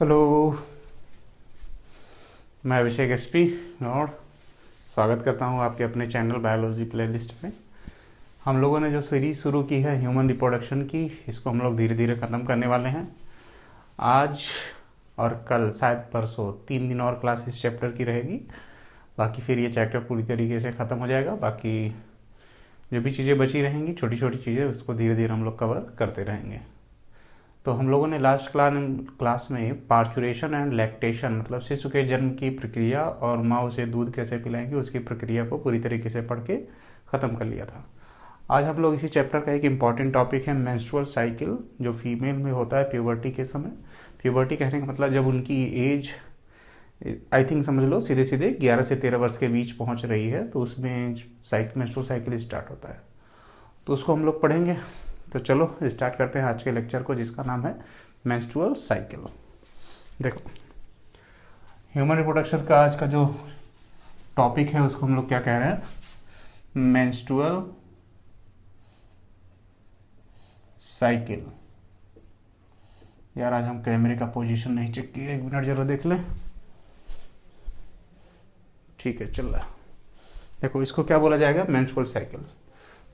Hello, मैं अभिषेक SP और स्वागत करता हूं आपके अपने चैनल बायोलॉजी प्लेलिस्ट पे। हम लोगों ने जो सीरीज़ शुरू की है ह्यूमन रिप्रोडक्शन की, इसको हम लोग धीरे धीरे ख़त्म करने वाले हैं। आज और कल, शायद परसों, 3 दिन और क्लास इस चैप्टर की रहेगी। बाकी फिर ये चैप्टर पूरी तरीके से ख़त्म हो जाएगा। बाकी जो भी चीज़ें बची रहेंगी, छोटी छोटी चीज़ें, उसको धीरे धीरे हम लोग कवर करते रहेंगे। तो हम लोगों ने लास्ट क्लास में पार्चुरेशन एंड लैक्टेशन, मतलब शिशु के जन्म की प्रक्रिया और माँ उसे दूध कैसे पिलाएंगी उसकी प्रक्रिया को पूरी तरीके से पढ़ के ख़त्म कर लिया था। आज हम लोग इसी चैप्टर का एक इम्पॉर्टेंट टॉपिक है मेंस्ट्रुअल साइकिल, जो फीमेल में होता है प्यूबर्टी के समय। प्यूबर्टी कहने का मतलब जब उनकी एज, आई थिंक समझ लो सीधे सीधे 11 से 13 वर्ष के बीच पहुंच रही है, तो उसमें मेंस्ट्रुअल साइकिल स्टार्ट होता है। तो उसको हम लोग पढ़ेंगे। तो चलो स्टार्ट करते हैं आज के लेक्चर को, जिसका नाम है मेंस्ट्रुअल साइकिल। देखो, ह्यूमन रिप्रोडक्शन का आज का जो टॉपिक है उसको हम लोग क्या कह रहे हैं? Menstrual cycle. यार आज हम कैमरे का पोजीशन नहीं चेक किए, 1 मिनट जरूर देख लें। ठीक है, चल रहा। देखो, इसको क्या बोला जाएगा? Menstrual cycle.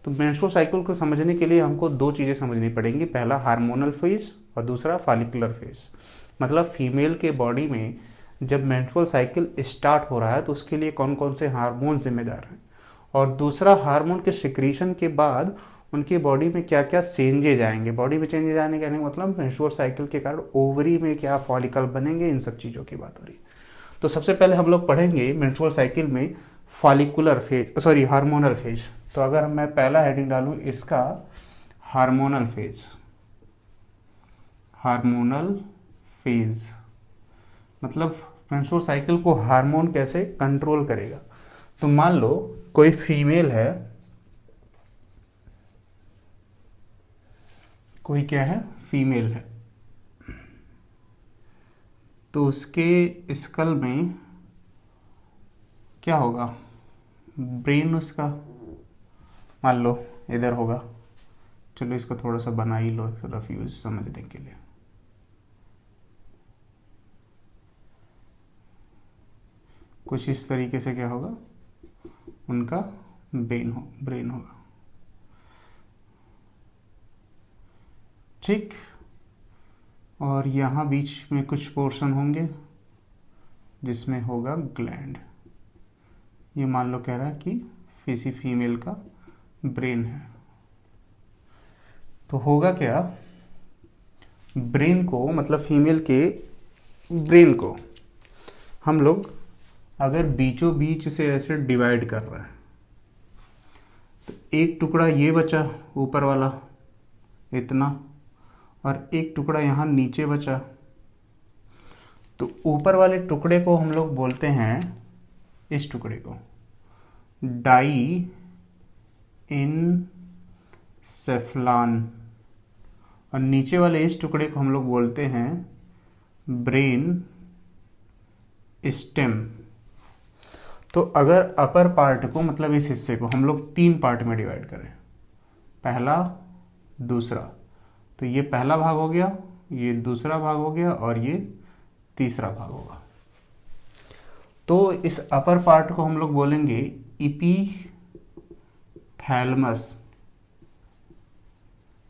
तो मेंस्ट्रुअल साइकिल को समझने के लिए हमको 2 चीज़ें समझनी पड़ेंगी। पहला हार्मोनल फेज और दूसरा फॉलिकुलर फेज। मतलब फीमेल के बॉडी में जब मेंस्ट्रुअल साइकिल स्टार्ट हो रहा है तो उसके लिए कौन कौन से हार्मोन जिम्मेदार हैं, और दूसरा हार्मोन के सिक्रीशन के बाद उनकी बॉडी में क्या क्या चेंजेज आएंगे। बॉडी में चेंजेज आने का मतलब मेंस्ट्रुअल साइकिल के कारण ओवरी में क्या फॉलिकल बनेंगे, इन सब चीज़ों की बात हो रही है। तो सबसे पहले हम लोग पढ़ेंगे मेंस्ट्रुअल साइकिल में follicular phase, sorry hormonal phase. तो अगर मैं पहला हेडिंग डालूं इसका हार्मोनल फेज, हार्मोनल फेज मतलब मेंस्ट्रुअल साइकिल को हार्मोन कैसे कंट्रोल करेगा। तो मान लो कोई फीमेल है, कोई क्या है, फीमेल है, तो उसके स्कल में क्या होगा? ब्रेन उसका मान लो इधर होगा। चलो इसको थोड़ा सा बना ही लो रफ यूज समझने के लिए। कुछ इस तरीके से क्या होगा? उनका ब्रेन होगा। ठीक। और यहाँ बीच में कुछ पोर्शन होंगे जिसमें होगा ग्लैंड। ये मान लो कह रहा है कि किसी फीमेल का ब्रेन है। तो होगा क्या? ब्रेन को, मतलब फीमेल के ब्रेन को हम लोग अगर बीचों बीच से ऐसे डिवाइड कर रहे हैं, तो एक टुकड़ा ये बचा ऊपर वाला इतना, और एक टुकड़ा यहाँ नीचे बचा। तो ऊपर वाले टुकड़े को हम लोग बोलते हैं, इस टुकड़े को डाई एनसेफ्लान, और नीचे वाले इस टुकड़े को हम लोग बोलते हैं ब्रेन स्टेम। तो अगर अपर पार्ट को, मतलब इस हिस्से को हम लोग 3 पार्ट में डिवाइड करें, पहला दूसरा, तो ये पहला भाग हो गया, ये दूसरा भाग हो गया, और ये तीसरा भाग होगा। तो इस अपर पार्ट को हम लोग बोलेंगे इपीथैलेमस।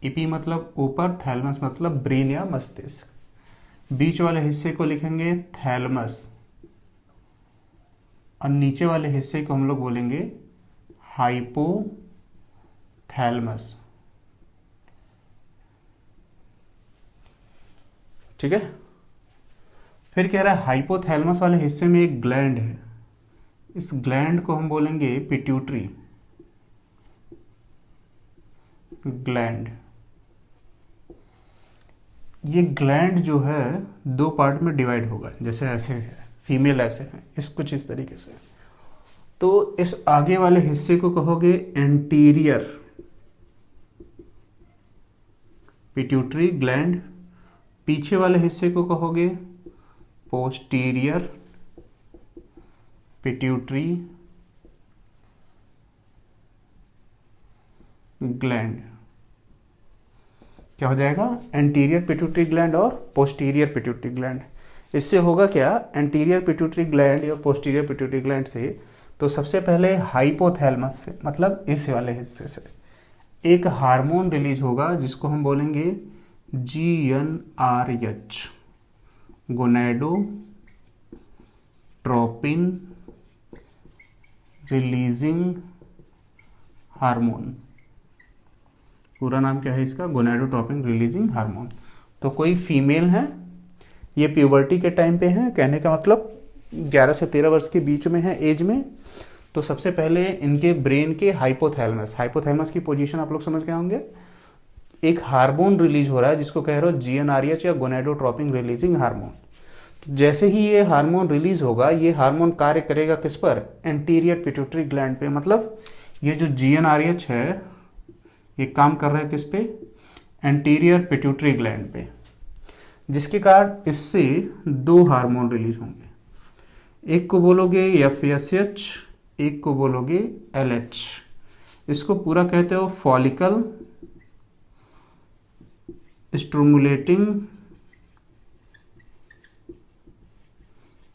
इपी मतलब ऊपर, थैलेमस मतलब ब्रेन या मस्तिष्क। बीच वाले हिस्से को लिखेंगे थैलेमस, और नीचे वाले हिस्से को हम लोग बोलेंगे हाइपोथैलेमस। ठीक है। फिर कह रहा है हाइपोथैलेमस वाले हिस्से में एक ग्लैंड है, इस ग्लैंड को हम बोलेंगे पिट्यूटरी ग्लैंड। ये ग्लैंड जो है 2 पार्ट में डिवाइड होगा, जैसे ऐसे है, फीमेल ऐसे है, इस कुछ इस तरीके से। तो इस आगे वाले हिस्से को कहोगे एंटीरियर पिट्यूटरी ग्लैंड, पीछे वाले हिस्से को कहोगे पोस्टीरियर पिट्यूटरी ग्लैंड। क्या हो जाएगा? एंटीरियर पिट्यूटरी ग्लैंड और पोस्टीरियर पिट्यूटरी ग्लैंड। इससे होगा क्या, एंटीरियर पिट्यूटरी ग्लैंड या पोस्टीरियर पिट्यूटरी ग्लैंड से, तो सबसे पहले हाइपोथैलेमस से, मतलब इस वाले हिस्से से एक हार्मोन रिलीज होगा जिसको हम बोलेंगे GnRH, गोनेडोट्रोपिन रिलीजिंग हार्मोन। पूरा नाम क्या है इसका, गोनेडोट्रोपिन रिलीजिंग हार्मोन। तो कोई फीमेल है, ये प्यूबर्टी के टाइम पे है, कहने का मतलब 11 से 13 वर्ष के बीच में है एज में। तो सबसे पहले इनके ब्रेन के हाइपोथैलेमस की पोजीशन आप लोग समझ गए होंगे, एक हार्मोन रिलीज हो रहा है जिसको कह रहे हो GnRH या गोनेडोट्रोपिन रिलीजिंग हार्मोन। तो जैसे ही ये हार्मोन रिलीज होगा, ये हार्मोन कार्य करेगा किस पर, एंटीरियर पिट्यूटरी ग्लैंड पे। मतलब ये जो GnRH है ये काम कर रहा है किस पे, एंटीरियर पिट्यूटरी ग्लैंड पे, जिसके कारण इससे 2 हार्मोन रिलीज होंगे। एक को बोलोगे FSH, एक को बोलोगे LH। इसको पूरा कहते हो फॉलिकल स्टिमुलेटिंग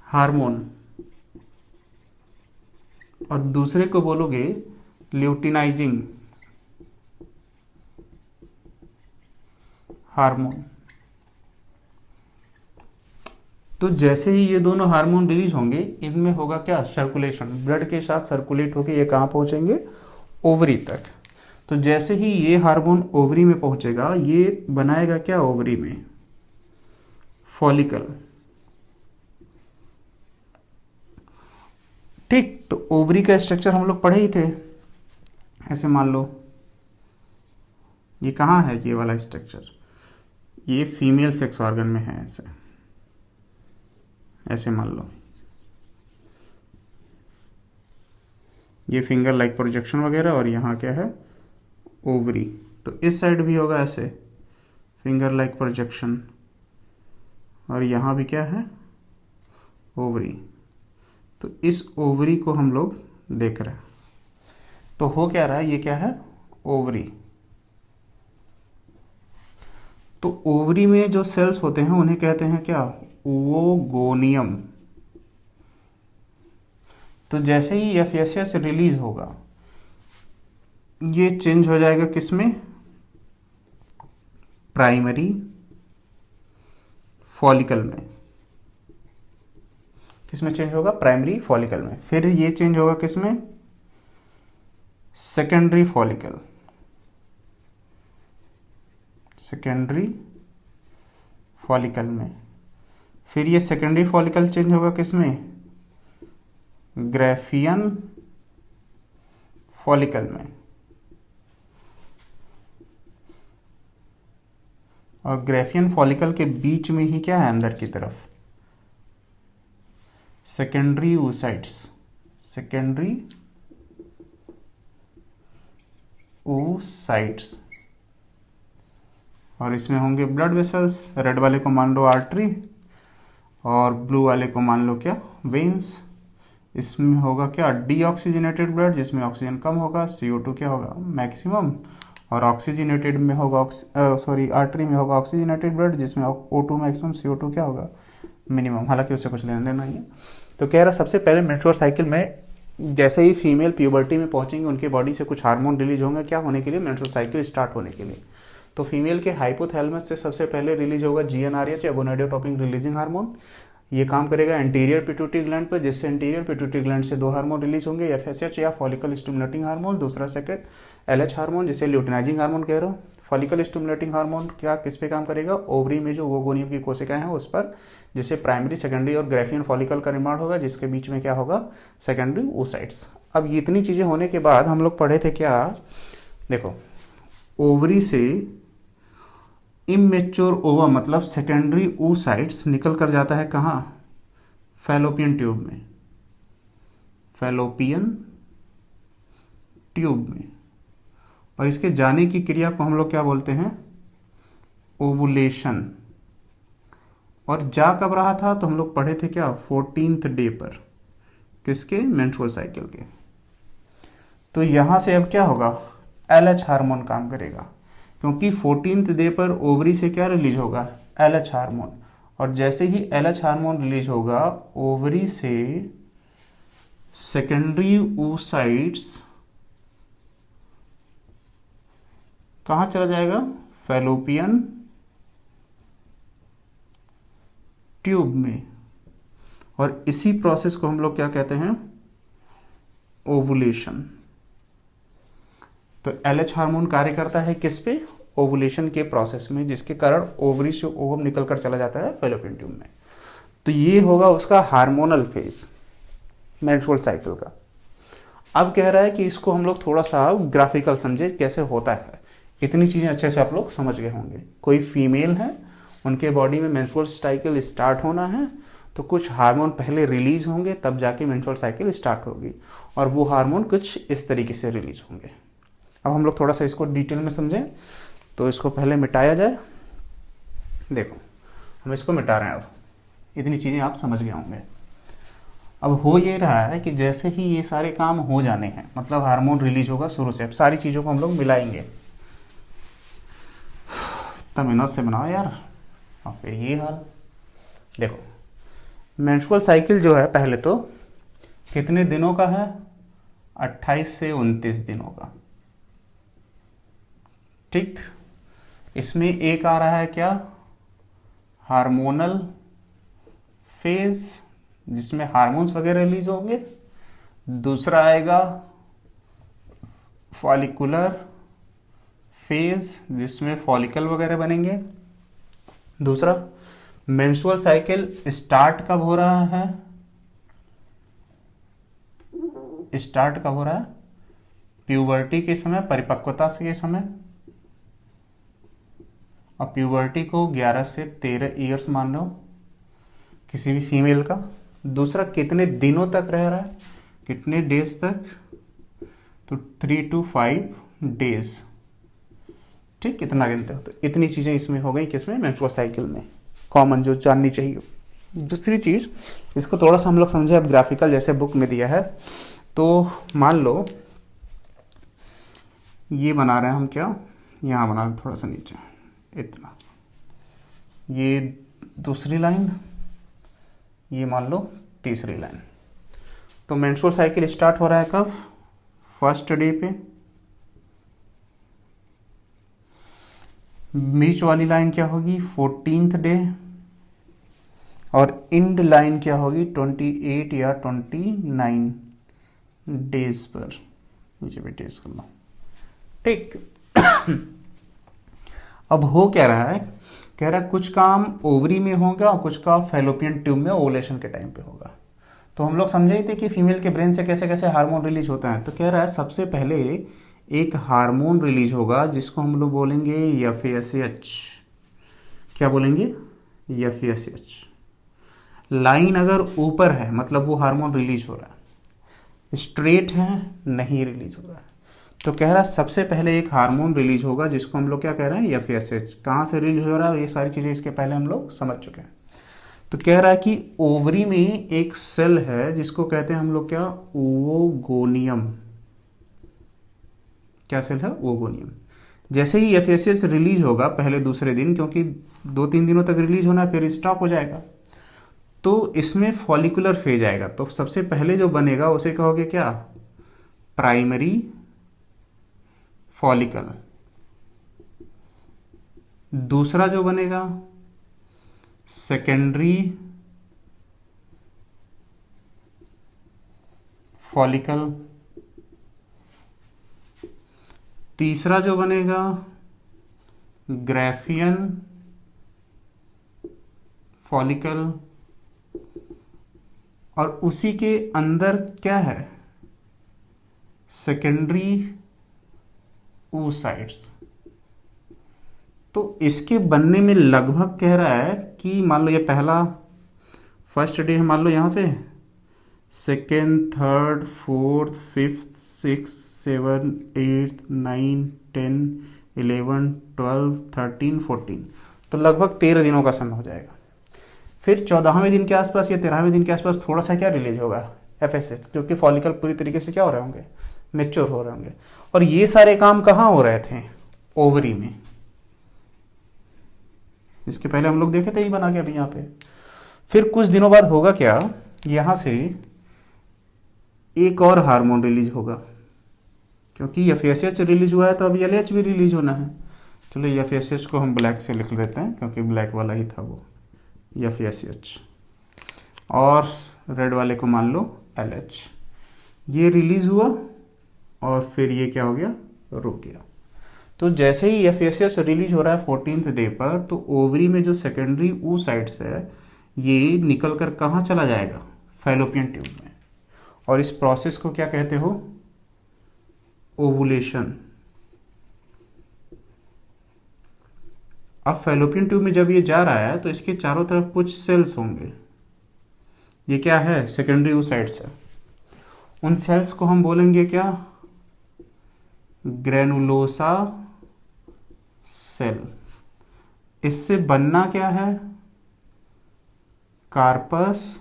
हार्मोन, और दूसरे को बोलोगे ल्यूटिनाइजिंग हार्मोन। तो जैसे ही ये दोनों हार्मोन रिलीज होंगे, इनमें होगा क्या, सर्कुलेशन, ब्लड के साथ सर्कुलेट होकर ये कहाँ पहुंचेंगे, ओवरी तक। तो जैसे ही ये हार्मोन ओवरी में पहुंचेगा, ये बनाएगा क्या ओवरी में, फॉलिकल। ठीक, तो ओवरी का स्ट्रक्चर हम लोग पढ़े ही थे। ऐसे मान लो ये कहाँ है, ये वाला स्ट्रक्चर, ये फीमेल सेक्स ऑर्गन में है। ऐसे मान लो ये फिंगर लाइक प्रोजेक्शन वगैरह, और यहाँ क्या है, ओवरी। तो इस साइड भी होगा ऐसे फिंगर लाइक प्रोजेक्शन, और यहाँ भी क्या है, ओवरी। तो इस ओवरी को हम लोग देख रहे हैं। तो हो क्या रहा है, ये क्या है, ओवरी। तो ओवरी में जो सेल्स होते हैं उन्हें कहते हैं क्या, ओवोगोनियम। तो जैसे ही FSH रिलीज होगा, ये चेंज हो जाएगा किसमें, प्राइमरी फॉलिकल में। किसमें चेंज होगा, प्राइमरी फॉलिकल में। फिर ये चेंज होगा किसमें, सेकेंडरी फॉलिकल, सेकेंडरी फॉलिकल में। फिर ये सेकेंडरी फॉलिकल चेंज होगा किसमें, ग्राफियन फॉलिकल में। और ग्राफियन फॉलिकल के बीच में ही क्या है, अंदर की तरफ सेकेंडरी oocytes, सेकेंडरी oocytes। और इसमें होंगे ब्लड वेसल्स, रेड वाले को मान लो आर्टरी और ब्लू वाले को मान लो क्या, वेन्स। इसमें होगा क्या, डीऑक्सीजनेटेड ब्लड, जिसमें ऑक्सीजन कम होगा, CO2 क्या होगा, मैक्सिमम। और ऑक्सीजनेटेड में होगा आर्टरी में होगा ऑक्सीजनेटेड ब्लड, जिसमें O2 मैक्सिमम, CO2 क्या होगा, मिनिमम। हालांकि उससे कुछ लेना देना नहीं है। तो कह रहा सबसे पहले मेंस्ट्रुअल साइकिल में जैसे ही फीमेल प्यूबर्टी में पहुंचेंगे, उनके बॉडी से कुछ हार्मोन रिलीज होंगे, क्या होने के लिए, मेंस्ट्रुअल साइकिल स्टार्ट होने के लिए। तो फीमेल के हाइपोथैलेमस से सबसे पहले रिलीज होगा GnRH या गोनेडोट्रोपिन रिलीजिंग हार्मोन। ये काम करेगा एंटीरियर पिट्यूटरी ग्लैंड पर, जिससे एंटीरियर पिट्यूटरी ग्लैंड से 2 हार्मोन रिलीज होंगे, FSH या फॉलिकल स्टिमुलेटिंग हार्मोन, दूसरा सेकेंड LH हार्मोन जिसे ल्यूटिनाइजिंग हार्मोन कह रहे हो। फॉलिकल स्टिमुलेटिंग हार्मोन क्या किस पे काम करेगा, ओवरी में जो ओवोगोनियम की कोशिकाएं हैं उस पर, जिससे प्राइमरी, सेकेंडरी और ग्राफियन फॉलिकल का निर्माण होगा, जिसके बीच में क्या होगा, सेकेंडरी oocytes। अब ये इतनी चीज़ें होने के बाद हम लोग पढ़े थे क्या, देखो ओवरी से इमेच्योर ओवा मतलब सेकेंडरी oocytes निकल कर जाता है कहाँ, फैलोपियन ट्यूब में, फैलोपियन ट्यूब में। और इसके जाने की क्रिया को हम लोग क्या बोलते हैं, ओवुलेशन। और जा कब रहा था, तो हम लोग पढ़े थे क्या, 14th डे पर, किसके, मेंस्ट्रुअल साइकिल के। तो यहां से अब क्या होगा, LH हार्मोन काम करेगा, क्योंकि 14th डे पर ओवरी से क्या रिलीज होगा, LH हार्मोन। और जैसे ही LH हार्मोन रिलीज होगा ओवरी से सेकेंडरी oocytes कहाँ चला जाएगा? फैलोपियन ट्यूब में। और इसी प्रोसेस को हम लोग क्या कहते हैं? ओवुलेशन। तो LH हार्मोन कार्य करता है किस पे? ओवुलेशन के प्रोसेस में, जिसके कारण ओवरी से ओवम निकल कर चला जाता है फैलोपियन ट्यूब में। तो ये होगा उसका हार्मोनल फेज मेंस्ट्रुअल साइकिल का। अब कह रहा है कि इसको हम लोग थोड़ा सा ग्राफिकल समझे कैसे होता है। इतनी चीज़ें अच्छे से आप लोग समझ गए होंगे। कोई फीमेल है, उनके बॉडी में मेंस्ट्रुअल साइकिल स्टार्ट होना है, तो कुछ हार्मोन पहले रिलीज होंगे, तब जाके मेंस्ट्रुअल साइकिल स्टार्ट होगी, और वो हार्मोन कुछ इस तरीके से रिलीज होंगे। अब हम लोग थोड़ा सा इसको डिटेल में समझें, तो इसको पहले मिटाया जाए। देखो हम इसको मिटा रहे हैं। अब इतनी चीज़ें आप समझ गए होंगे। अब हो ये रहा है कि जैसे ही ये सारे काम हो जाने हैं, मतलब हार्मोन रिलीज होगा शुरू से, अब सारी चीज़ों को हम लोग मिलाएंगे। इतना मेहनत से बनाओ यार, और फिर ये हाल। देखो मेंस्ट्रुअल साइकिल जो है पहले तो कितने दिनों का है? 28 से 29 दिनों का। ठीक, इसमें एक आ रहा है क्या? हार्मोनल फेज, जिसमें हार्मोन्स वगैरह रिलीज होंगे। दूसरा आएगा फॉलिकुलर फेज, जिसमें फॉलिकल वगैरह बनेंगे। दूसरा मेंस्ट्रुअल साइकिल स्टार्ट कब हो रहा है? स्टार्ट कब हो रहा है? प्यूबर्टी के समय, परिपक्वता के समय। और प्यूबर्टी को 11 से 13 ईयर्स मान लो किसी भी फीमेल का। दूसरा कितने दिनों तक रह रहा है? कितने डेज तक? तो 3 to 5 डेज। ठीक, कितना गिनते हो? तो इतनी चीज़ें इसमें हो गई किसमें? मेंस्ट्रुअल साइकिल में, कॉमन जो जाननी चाहिए। दूसरी चीज़, इसको थोड़ा सा हम लोग समझे अब ग्राफिकल, जैसे बुक में दिया है। तो मान लो ये बना रहे हैं हम, क्या यहाँ बना रहे, थोड़ा सा नीचे इतना, ये दूसरी लाइन, ये मान लो तीसरी लाइन। तो मेंस्ट्रुअल साइकिल स्टार्ट हो रहा है कब? फर्स्ट डे पे। बीच वाली लाइन क्या होगी? 14th day. और इंड लाइन क्या होगी? 28 या 29 डेज पर। नीचे भी डेज कर लो। ठीक। अब हो क्या रहा है? कह रहा है कुछ काम ओवरी में होगा और कुछ काम फैलोपियन ट्यूब में ओवुलेशन के टाइम पे होगा। तो हम लोग समझे थे कि फीमेल के ब्रेन से कैसे कैसे हार्मोन रिलीज होता है। तो कह रहा है सबसे पहले एक हार्मोन रिलीज होगा जिसको हम लोग बोलेंगे FSH। क्या बोलेंगे? FSH। लाइन अगर ऊपर है मतलब वो हार्मोन रिलीज हो रहा है, स्ट्रेट है नहीं रिलीज हो रहा है। तो कह रहा है सबसे पहले एक हार्मोन रिलीज होगा जिसको हम लोग क्या कह रहे हैं? FSH। कहाँ से रिलीज हो रहा है? ये सारी चीज़ें इसके पहले हम लोग समझ चुके हैं। तो कह रहा है कि ओवरी में एक सेल है जिसको कहते हैं हम लोग क्या? ओवोगोनियम। क्या सेल है? ओवोगोनियम। जैसे ही FSH रिलीज होगा पहले दूसरे दिन, क्योंकि 2-3 दिनों तक रिलीज होना फिर स्टॉप हो जाएगा, तो इसमें फॉलिकुलर फेज आएगा। तो सबसे पहले जो बनेगा उसे कहोगे क्या? Primary follicle. दूसरा जो बनेगा सेकेंडरी फॉलिकल। तीसरा जो बनेगा ग्राफियन फॉलिकल। और उसी के अंदर क्या है? Secondary oocytes। तो इसके बनने में लगभग कह रहा है कि मान लो ये पहला फर्स्ट डे है, मान लो यहाँ पे, सेकेंड, थर्ड, फोर्थ, फिफ्थ, 6, 7, 8, 9, 10, 11, 12, 13, 14। तो लगभग 13 दिनों का समय हो जाएगा। फिर 14वें दिन के आसपास या 13वें दिन के आसपास थोड़ा सा क्या रिलीज होगा? FSH, जो कि फॉलिकल पूरी तरीके से क्या हो रहे होंगे? मैच्योर हो रहे होंगे। और ये सारे काम कहाँ हो रहे थे? ओवरी में। इसके पहले हम लोग देखे थे, ये बना के अभी यहाँ पे। फिर कुछ दिनों बाद होगा क्या, यहाँ से एक और हार्मोन रिलीज होगा, क्योंकि FSH रिलीज हुआ है तो अब LH भी रिलीज होना है। चलो FSH को हम ब्लैक से लिख देते हैं, क्योंकि ब्लैक वाला ही था वो FSH, और रेड वाले को मान लो LH। ये रिलीज हुआ और फिर ये क्या हो गया, रुक गया। तो जैसे ही FSH रिलीज हो रहा है 14th डे पर, तो ओवरी में जो सेकेंडरी oocytes है ये निकल कर कहाँ चला जाएगा, फैलोपियन ट्यूब में। और इस प्रोसेस को क्या कहते हो, ओवुलेशन। अब फैलोपियन ट्यूब में जब ये जा रहा है तो इसके चारों तरफ कुछ सेल्स होंगे। ये क्या है, सेकेंडरी oocytes है। उन सेल्स को हम बोलेंगे क्या, ग्रेनुलोसा सेल। इससे बनना क्या है, कार्पस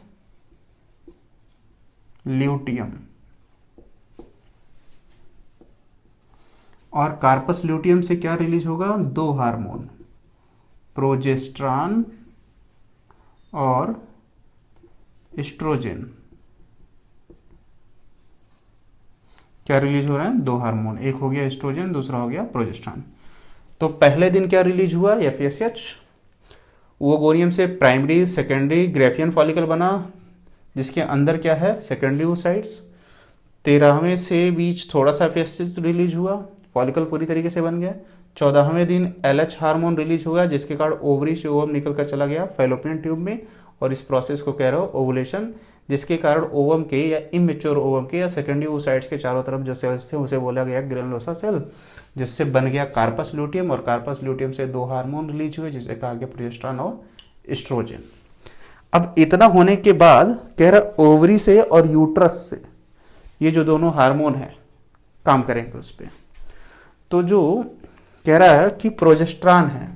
ल्यूटियम। और कार्पस ल्यूटियम से क्या रिलीज होगा, 2 हार्मोन, प्रोजेस्टेरॉन और एस्ट्रोजन। क्या रिलीज हो रहा है, 2 हार्मोन, एक हो गया एस्ट्रोजन, दूसरा हो गया प्रोजेस्टेरॉन। तो पहले दिन क्या रिलीज हुआ, FSH। ओवोगोनियम से प्राइमरी सेकेंडरी ग्रेफियन फॉलिकल बना, जिसके अंदर क्या है, सेकेंडरी oocytes। 13वें से बीच थोड़ा सा FSH रिलीज हुआ, फॉलिकल पूरी तरीके से बन गया। 14वें दिन LH हार्मोन रिलीज हुआ, जिसके कारण ओवरी से ओवम निकल कर चला गया फैलोपियन ट्यूब में, और इस प्रोसेस को कह रहे हो ओवुलेशन, जिसके कारण ओवम के या इमेच्योर ओवम के या सेकेंडरी oocytes के चारों तरफ जो सेल्स थे उसे बोला गया ग्रेनुलोसा सेल, जिससे बन गया कार्पस ल्यूटियम। और कार्पस ल्यूटियम से 2 हार्मोन रिलीज हुए, जिसे कहा गया प्रोजेस्टेरॉन और एस्ट्रोजन। अब इतना होने के बाद कह रहा ओवरी से और यूट्रस से ये जो दोनों हार्मोन है काम करेंगे उस पर। तो जो कह रहा है कि प्रोजेस्टेरॉन है,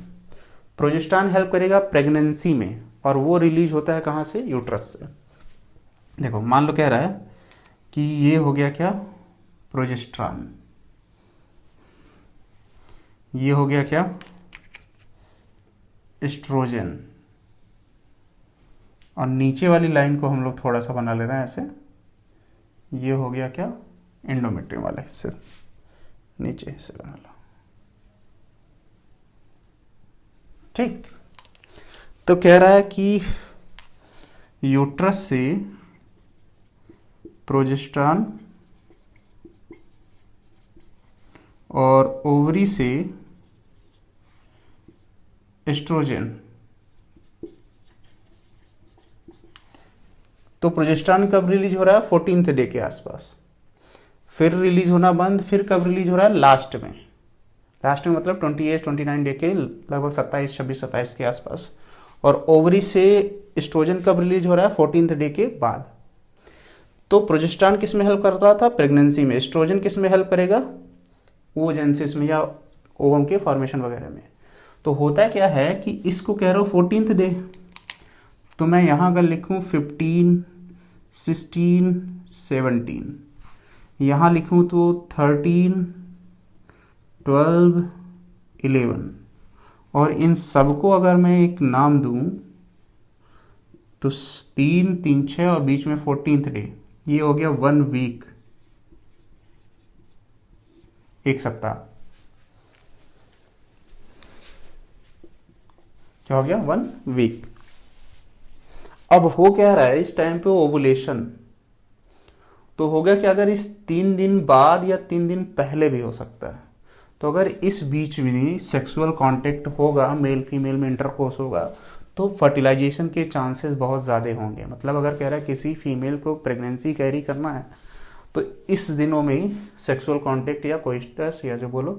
प्रोजेस्टेरॉन हेल्प करेगा प्रेगनेंसी में, और वो रिलीज होता है कहाँ से, यूट्रस से। देखो मान लो कह रहा है कि ये हो गया क्या, प्रोजेस्टेरॉन, ये हो गया क्या, एस्ट्रोजन, और नीचे वाली लाइन को हम लोग थोड़ा सा बना ले रहे हैं ऐसे, ये हो गया क्या, एंडोमेट्रियम वाले से नीचे से बना लो, ठीक। तो कह रहा है कि यूट्रस से प्रोजेस्टेरॉन और ओवरी से एस्ट्रोजन। तो प्रोजेस्टेरॉन कब रिलीज हो रहा है, 14th डे के आसपास। फिर रिलीज होना बंद, फिर कब रिलीज हो रहा है, लास्ट में। लास्ट में मतलब 28-29 डे के लगभग 27-26-27 के आसपास। और ओवरी से एस्ट्रोजन कब रिलीज हो रहा है, 14th डे के बाद। तो प्रोजेस्टेरॉन किस में हेल्प कर रहा था, प्रेगनेंसी में। एस्ट्रोजन किस में हेल्प करेगा, ओजेंसिस में या ओवम के फॉर्मेशन वगैरह में। तो होता क्या है कि इसको कह रहा हूँ 14th डे, तो मैं यहाँ अगर लिखूँ 15, 16, 17, यहाँ लिखूँ तो 13, 12, 11, और इन सबको अगर मैं एक नाम दूँ तो 3, 3, 6 और बीच में 14th डे, ये हो गया 1 वीक, 1 सप्ताह। क्या हो गया, 1 वीक। अब हो क्या रहा है इस टाइम पे, ओवुलेशन। तो हो गया कि अगर इस 3 दिन बाद या 3 दिन पहले भी हो सकता है। तो अगर इस बीच में सेक्सुअल कांटेक्ट होगा, मेल फीमेल में इंटरकोर्स होगा, तो फर्टिलाइजेशन के चांसेस बहुत ज़्यादा होंगे। मतलब अगर कह रहा है किसी फीमेल को प्रेगनेंसी कैरी करना है तो इस दिनों में ही सेक्सुअल कांटेक्ट या कोइटस या जो बोलो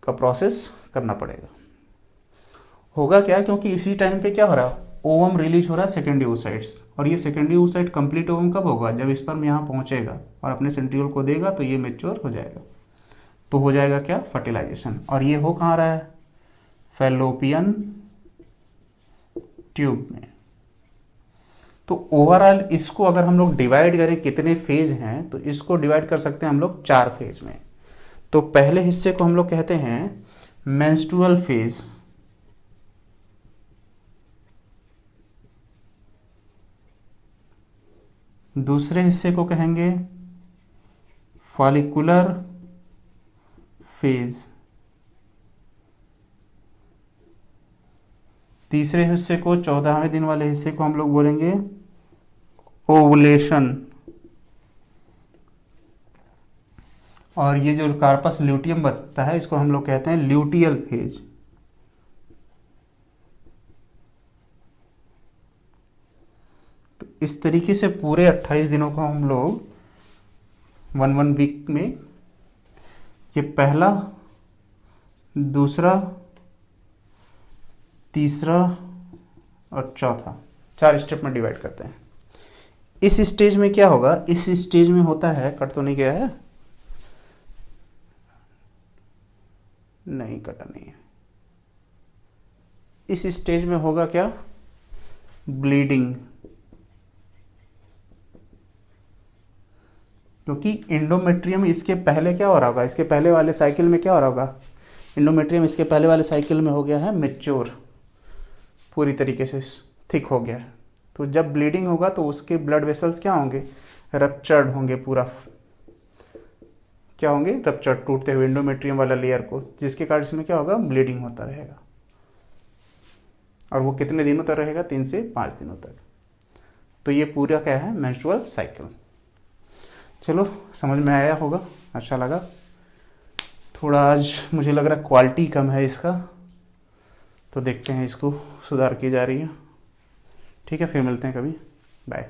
का प्रोसेस करना पड़ेगा। होगा क्या, क्योंकि इसी टाइम पे क्या हो रहा है, ओवम रिलीज हो रहा है सेकेंडरी oocytes, और ये सेकेंडरी oocyte कंप्लीट ओवम कब होगा, जब स्पर्म यहाँ पहुँचेगा और अपने सेंट्रियोल को देगा तो ये मैच्योर हो जाएगा। तो हो जाएगा क्या, फर्टिलाइजेशन। और ये हो कहाँ रहा है, फैलोपियन ट्यूब में। तो ओवरऑल इसको अगर हम लोग डिवाइड करें कितने फेज हैं, तो इसको डिवाइड कर सकते हैं हम लोग 4 फेज में। तो पहले हिस्से को हम लोग कहते हैं मेंस्ट्रुअल फेज, दूसरे हिस्से को कहेंगे फॉलिकुलर फेज, तीसरे हिस्से को 14वें दिन वाले हिस्से को हम लोग बोलेंगे ओवुलेशन, और ये जो कार्पस ल्यूटियम बचता है इसको हम लोग कहते हैं ल्यूटियल फेज। तो इस तरीके से पूरे 28 दिनों को हम लोग वन वीक में ये पहला, दूसरा, तीसरा और चौथा 4 स्टेप में डिवाइड करते हैं। इस स्टेज में क्या होगा, इस स्टेज में होता है, कट तो नहीं गया है, नहीं कटा नहीं है। इस स्टेज में होगा क्या, ब्लीडिंग, क्योंकि इंडोमेट्रियम इसके पहले क्या हो रहा होगा, इसके पहले वाले साइकिल में क्या हो रहा होगा, इंडोमेट्रियम इसके पहले वाले साइकिल में हो गया है मैच्योर, पूरी तरीके से थिक हो गया है। तो जब ब्लीडिंग होगा तो उसके ब्लड वेसल्स क्या होंगे, रप्चर्ड होंगे, पूरा क्या होंगे, रप्चर्ड, टूटते हुए इंडोमेट्रियम वाला लेयर को, जिसके कारण इसमें क्या होगा, ब्लीडिंग होता रहेगा। और वो कितने दिनों तक रहेगा, 3 से 5 दिनों तक। तो ये पूरा क्या है, मेंस्ट्रुअल साइकिल। चलो समझ में आया होगा, अच्छा लगा। थोड़ा आज मुझे लग रहा है क्वालिटी कम है इसका, तो देखते हैं इसको सुधार की जा रही है। ठीक है, फिर मिलते हैं कभी, बाय।